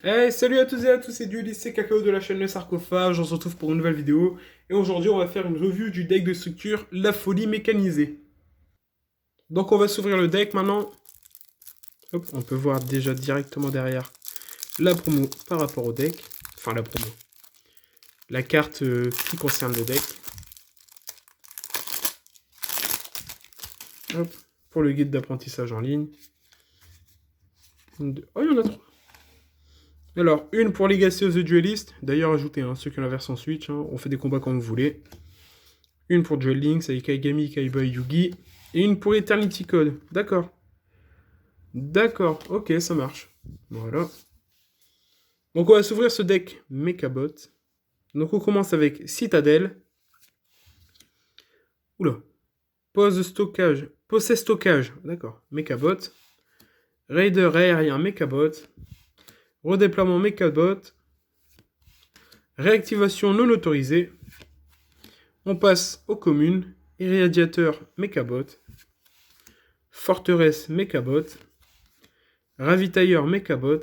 Hey, salut à tous et à tous, c'est Dueliste, c'est Cacao de la chaîne Le Sarcophage, on se retrouve pour une nouvelle vidéo, et aujourd'hui on va faire une review du deck de structure La Folie Mécanisée. Donc on va s'ouvrir le deck maintenant. Hop, on peut voir déjà directement derrière la promo par rapport au deck, enfin la promo, la carte qui concerne le deck. Hop, pour le guide d'apprentissage en ligne. Oh, il y en a trois. Alors, une pour Legacy of the Duelist, d'ailleurs ajoutez ceux qui ont la version Switch, on fait des combats comme vous voulez. Une pour Duel Links avec Kaigami, Kaiba et Yugi. Et une pour Eternity Code. D'accord. D'accord, ok, ça marche. Voilà. Donc on va s'ouvrir ce deck Mechabot. Donc on commence avec Citadel. Oula. Pose stockage. Possess stockage. D'accord. Mechabot. Raider aérien Mechabot. Redéploiement Mechabot. Réactivation non autorisée. On passe aux communes. Irradiateur Mechabot. Forteresse Mechabot. Ravitailleur Mechabot.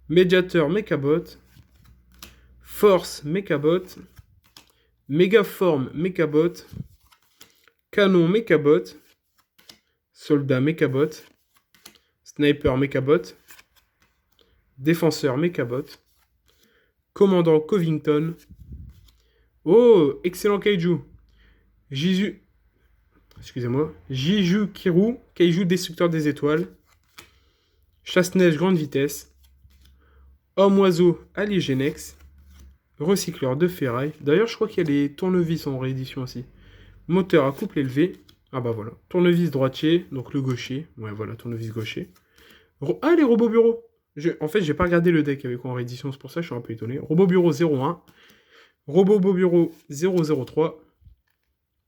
Médiateur Mechabot. Force Mechabot. Mégaforme Mechabot. Canon Mechabot. Soldat Mechabot. Sniper Mechabot. Défenseur Mechabot. Commandant Covington. Oh, excellent kaiju. Jizu. Excusez-moi. Jiju Kiru, kaiju destructeur des étoiles. Chasse-neige grande vitesse. Homme-oiseau Aligenex. Recycleur de ferraille. D'ailleurs, je crois qu'il y a les tournevis en réédition aussi. Moteur à couple élevé. Ah bah voilà. Tournevis droitier, donc le gaucher. Ouais, voilà, tournevis gaucher. Ah, les robots bureaux. En fait, j'ai pas regardé le deck avec quoi en réédition, c'est pour ça que je suis un peu étonné. Robot bureau 01. Robot bureau 003.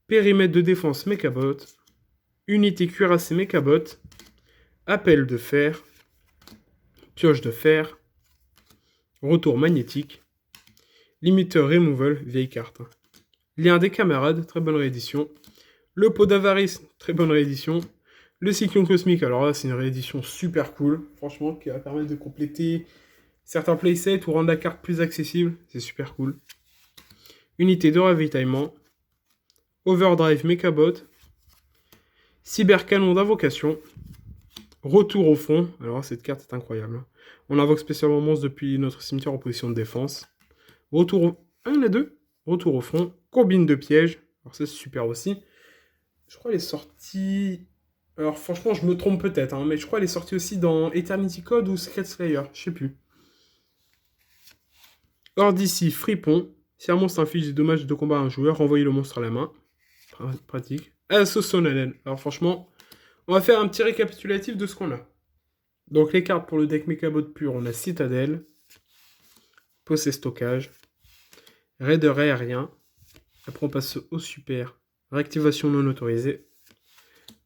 Périmètre de défense Mechabot. Unité cuirassée Mechabot. Appel de fer. Pioche de fer. Retour magnétique. Limiteur removal, vieille carte. Lien des camarades, très bonne réédition. Le pot d'avarice, très bonne réédition. Le cyclone cosmique, alors là c'est une réédition super cool, franchement, qui va permettre de compléter certains playsets ou rendre la carte plus accessible, c'est super cool. Unité de ravitaillement. Overdrive Mechabot. Cybercanon d'invocation. Retour au front, alors cette carte est incroyable. On invoque spécialement monstre depuis notre cimetière en position de défense. Retour au... Ah, il y en a deux. Retour au front. Combine de pièges, alors ça c'est super aussi. Je crois qu'elle est sortie... Alors franchement, je me trompe peut-être, mais je crois qu'elle est sortie aussi dans Eternity Code ou Secret Slayer, je sais plus. Hors d'ici, Fripon. Si un monstre inflige des dommages de combat à un joueur, renvoyez le monstre à la main. Pratique. Assaut solennel. Alors franchement, on va faire un petit récapitulatif de ce qu'on a. Donc les cartes pour le deck Mechabot pur, on a Citadel, Possé Stockage, Raider aérien. Après on passe au super. Réactivation non autorisée.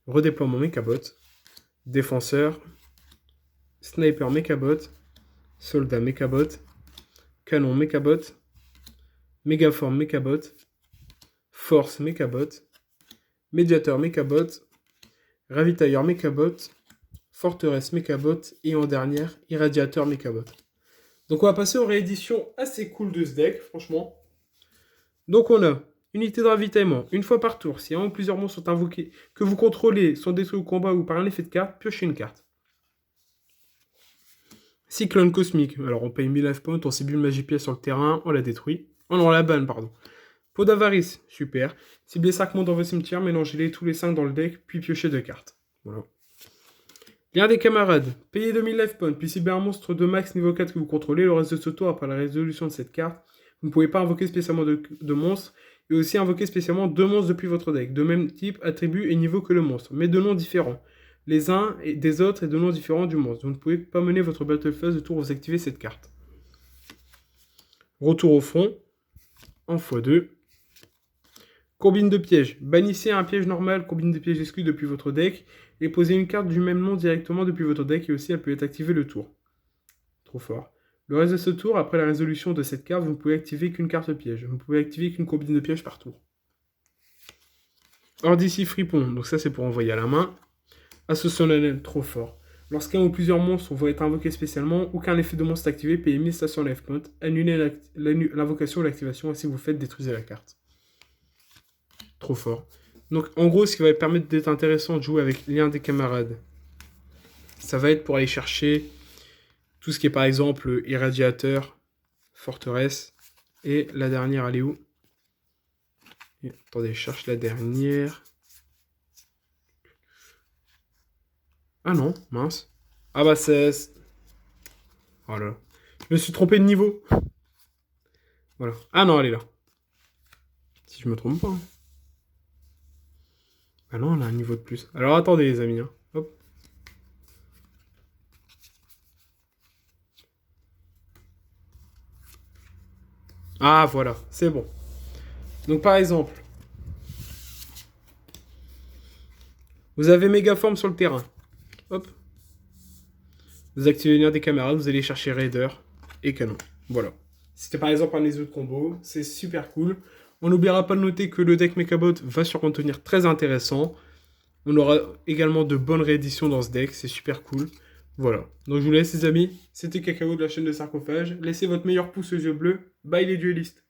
Redéploiement Mechabot. Défenseur. Sniper Mechabot. Soldat Mechabot. Canon Mechabot. Mégaforme Mechabot. Force Mechabot. Médiateur Mechabot. Ravitailleur Mechabot. Forteresse Mechabot. Et en dernière, Irradiateur Mechabot. Donc on va passer aux rééditions assez cool de ce deck, franchement. Donc on a unité de ravitaillement, une fois par tour. Si un ou plusieurs monstres sont invoqués, que vous contrôlez, sont détruits au combat ou par un effet de carte, piochez une carte. Cyclone cosmique. Alors on paye 1000 life points, on cible une magie pièce sur le terrain, on la détruit. Oh non, on la banne, pardon. Pot d'avarice, super. Ciblez 5 monstres dans vos cimetières, mélangez-les tous les 5 dans le deck, puis piochez 2 cartes. Voilà. Lien des camarades. Payez 2000 life points, puis ciblez un monstre de max niveau 4 que vous contrôlez. Le reste de ce tour, après la résolution de cette carte, vous ne pouvez pas invoquer spécialement de monstres, et aussi invoquer spécialement 2 monstres depuis votre deck, de même type, attribut et niveau que le monstre, mais de noms différents. Les uns et des autres et de noms différents du monstre. Vous ne pouvez pas mener votre battle phase de tour où vous activez cette carte. Retour au front, en x2. Combine de pièges. Bannissez un piège normal, combine de pièges exclus depuis votre deck, et posez une carte du même nom directement depuis votre deck, et aussi elle peut être activée le tour. Trop fort. Le reste de ce tour, après la résolution de cette carte, vous ne pouvez activer qu'une carte piège. Vous ne pouvez activer qu'une combine de pièges par tour. Hors d'ici Fripon, donc ça c'est pour envoyer à la main. Assaut solennel, trop fort. Lorsqu'un ou plusieurs monstres vont être invoqués spécialement, aucun effet de monstre activé, payez 1000 stations life point, annulez l'invocation ou l'activation, ainsi vous faites détruisez la carte. Trop fort. Donc en gros, ce qui va permettre d'être intéressant de jouer avec l'un des camarades, ça va être pour aller chercher tout ce qui est par exemple irradiateur, forteresse, et la dernière, elle est où? Attendez, je cherche la dernière. Ah non, mince. Ah bah c'est... Voilà. Je me suis trompé de niveau. Voilà. Ah non, elle est là. Si je me trompe pas. Hein. Ah non, elle a un niveau de plus. Alors attendez les amis. Hein. Hop. Ah voilà, c'est bon. Donc par exemple, vous avez Mégaforme sur le terrain. Hop. Vous activez l'un des camarades, vous allez chercher Raider et Canon. Voilà. C'était par exemple un des autres combos, c'est super cool. On n'oubliera pas de noter que le deck Mechabot va sur contenir très intéressant. On aura également de bonnes rééditions dans ce deck, c'est super cool. Voilà. Donc je vous laisse les amis, c'était Cacao de la chaîne de Sarcophage. Laissez votre meilleur pouce aux yeux bleus. Bye les duellistes.